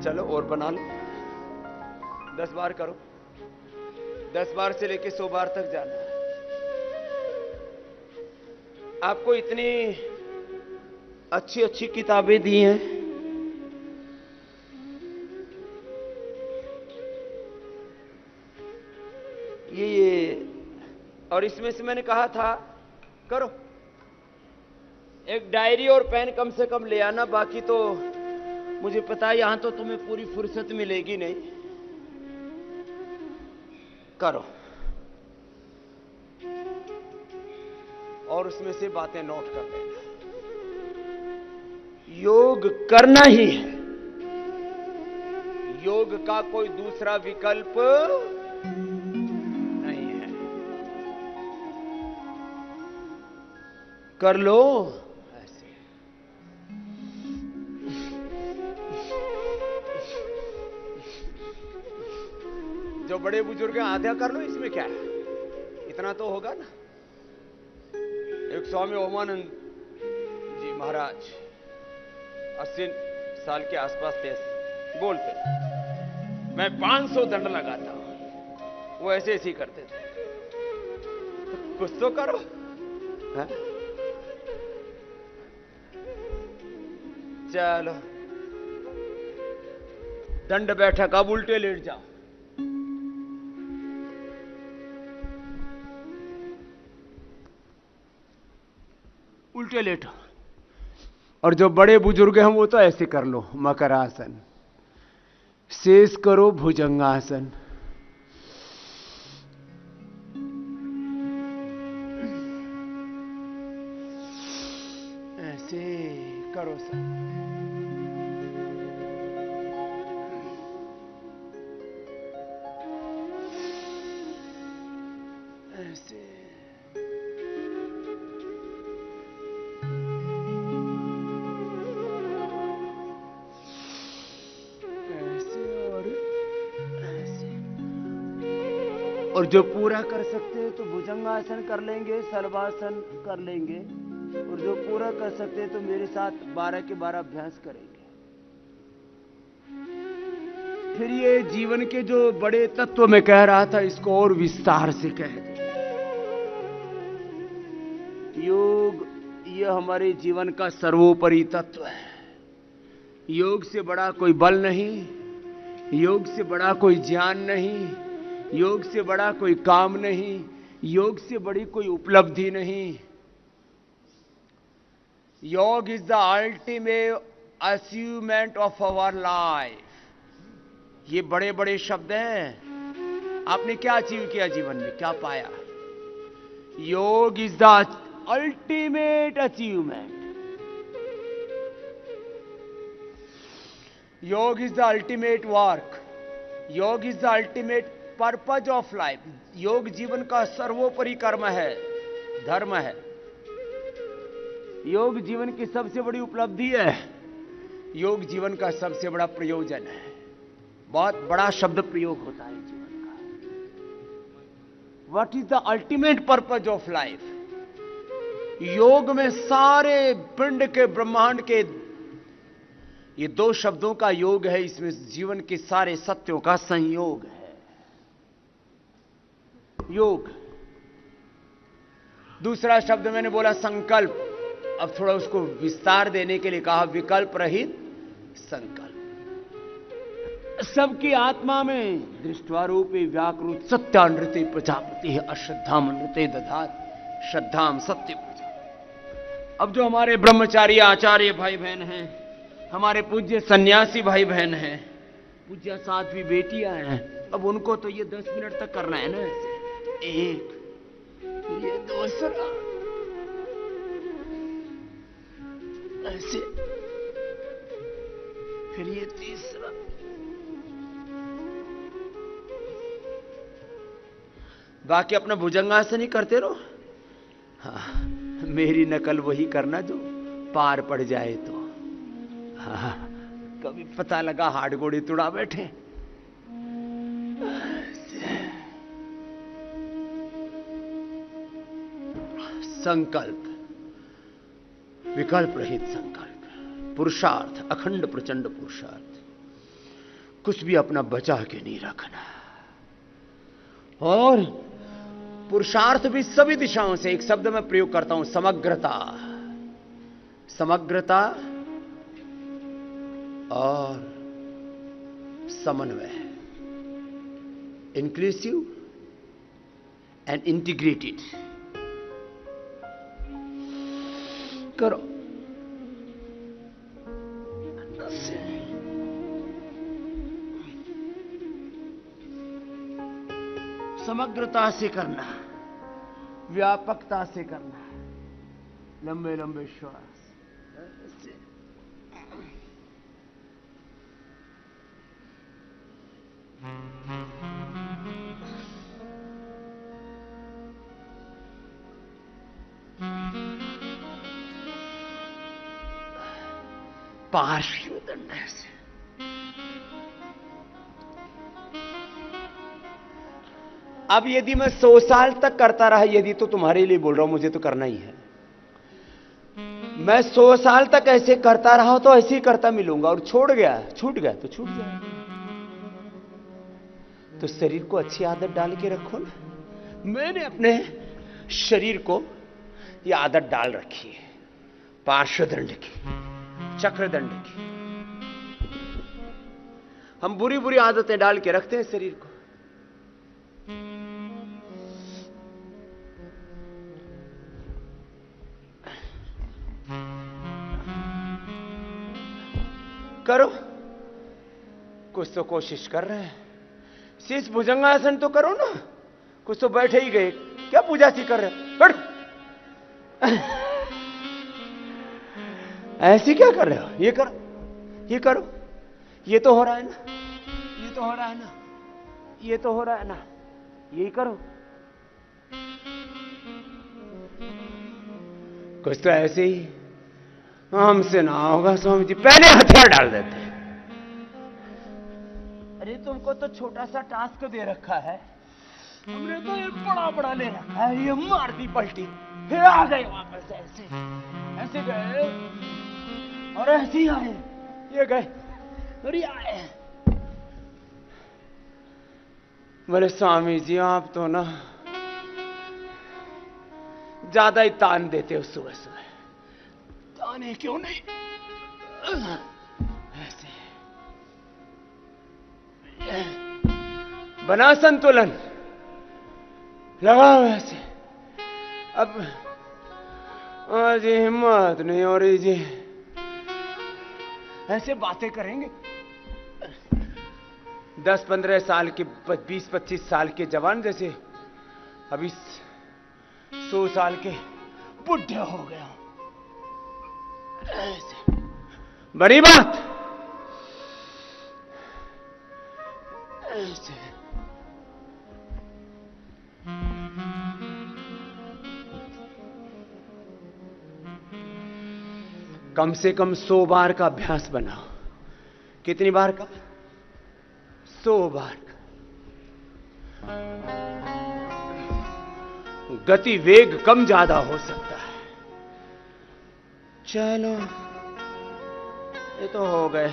चलो और बना लो, 10 बार करो, 10 बार से लेके 100 बार तक जाना है। आपको इतनी अच्छी अच्छी किताबें दी हैं, ये और इसमें से मैंने कहा था करो। एक डायरी और पेन कम से कम ले आना, बाकी तो मुझे पता है यहां तो तुम्हें पूरी फुर्सत मिलेगी नहीं। करो और उसमें से बातें नोट कर लेना। योग करना ही है, योग का कोई दूसरा विकल्प नहीं है। कर लो ऐसे। जो बड़े बुजुर्ग हैं आधा कर लो, इसमें क्या है, इतना तो होगा ना। एक स्वामी ओमानंद जी महाराज 80 साल के आसपास थे, बोलते मैं 500 दंड लगाता हूं, वो ऐसे ऐसे ही करते थे। तो कुछ तो करो है? चलो दंड बैठक, अब उल्टे लेट जाओ। उल्टे लेटो। और जो बड़े बुजुर्ग हैं वो तो ऐसे कर लो, मकरासन, शेष करो भुजंगासन। ऐसे करो सब। ऐसे और जो पूरा कर सकते हैं तो भुजंगासन कर लेंगे, सर्वासन कर लेंगे, और जो पूरा कर सकते हैं तो मेरे साथ 12 के 12 अभ्यास करेंगे। फिर ये जीवन के जो बड़े तत्व मैं कह रहा था, इसको और विस्तार से कह दे। योग ये हमारे जीवन का सर्वोपरि तत्व है। योग से बड़ा कोई बल नहीं, योग से बड़ा कोई ज्ञान नहीं, योग से बड़ा कोई काम नहीं, योग से बड़ी कोई उपलब्धि नहीं। Yoga is the ultimate achievement of our life. ये बड़े बड़े शब्द हैं। आपने क्या अचीव किया जीवन में, क्या पाया? योग इज द अल्टीमेट अचीवमेंट। योग इज द अल्टीमेट वर्क। योग is the ultimate purpose of life. योग जीवन का सर्वोपरि कर्म है, धर्म है। योग जीवन की सबसे बड़ी उपलब्धि है। योग जीवन का सबसे बड़ा प्रयोजन है। बहुत बड़ा शब्द प्रयोग होता है जीवन का। What is the ultimate purpose of life? योग में सारे पिंड के, ब्रह्मांड के, ये 2 शब्दों का योग है। इसमें जीवन के सारे सत्यों का संयोग है। योग। दूसरा शब्द मैंने बोला संकल्प। अब थोड़ा उसको विस्तार देने के लिए कहा विकल्प रहित संकल्प। सबकी आत्मा में दृष्टवारूपे व्याकृत सत्यानृते प्रजापति है अश्रद्धाम नृते दधात श्रद्धाम सत्य प्रजा। अब जो हमारे ब्रह्मचारी आचार्य भाई बहन हैं, हमारे पूज्य सन्यासी भाई बहन हैं, पूज्य साध्वी बेटियां हैं, अब उनको तो ये 10 मिनट तक करना है ना। ऐसे एक, ये दूसरा, ऐसे, फिर ये तीसरा। बाकी अपना भुजंगासन ही करते रहो। हाँ, मेरी नकल वही करना जो पार पड़ जाए तो। हाँ, कभी पता लगा हाड़ गोड़ी तुड़ा बैठे। संकल्प, विकल्प रहित संकल्प, पुरुषार्थ, अखंड प्रचंड पुरुषार्थ। कुछ भी अपना बचा के नहीं रखना। और पुरुषार्थ भी सभी दिशाओं से, एक शब्द में प्रयोग करता हूं, समग्रता। समग्रता और समन्वय, इंक्लूसिव एंड इंटीग्रेटेड करो। समग्रता से करना, व्यापकता से करना, लंबे लंबे श्वास। पार्श्वदंड से अब यदि मैं 100 साल तक करता रहा, यदि तो तुम्हारे लिए बोल रहा हूं, मुझे तो करना ही है। मैं 100 साल तक ऐसे करता रहा तो ऐसे ही करता मिलूंगा, और छूट गया तो छूट गया। तो शरीर को अच्छी आदत डाल के रखो ना। मैंने अपने शरीर को यह आदत डाल रखी है, पार्श्वदंड की, चक्रदंड की। हम बुरी बुरी आदतें डाल के रखते हैं शरीर को। करो, कुछ तो कोशिश कर रहे हैं। शीश भुजंगासन तो करो ना, कुछ तो बैठे ही गए, क्या पूजा सी कर रहे हो? बैठो। ऐसे क्या कर रहे हो? ये करो, ये करो, ये तो हो रहा है ना, ये तो हो रहा है ना, ये तो हो रहा है ना, यही करो। कुछ तो ऐसे ही हमसे ना होगा स्वामी जी, पहले हथियार डाल देते हैं। अरे तुमको तो छोटा सा टास्क दे रखा है, हमने तो ये बड़ा बड़ा ले रखा है। ये मार दी पलटी, फिर आ गए वापस, ऐसे ऐसे गए और ऐसे ही आए, ये गए और ये आए। बोले स्वामी जी आप तो ना ज्यादा ही तान देते हो सुबह सुबह। ताने क्यों नहीं, ऐसे बना संतुलन, लगाओ ऐसे। अब आज हिम्मत नहीं हो रही जी, ऐसे बातें करेंगे। 10-15 साल के, 20-25 साल के जवान जैसे अभी 100 साल के बुढ़े हो गए। ऐसे बड़ी बात, ऐसे कम से कम 100 बार का अभ्यास बनाओ। कितनी बार का? 100 बार का। गति वेग कम ज्यादा हो सकता है। चलो ये तो हो गए।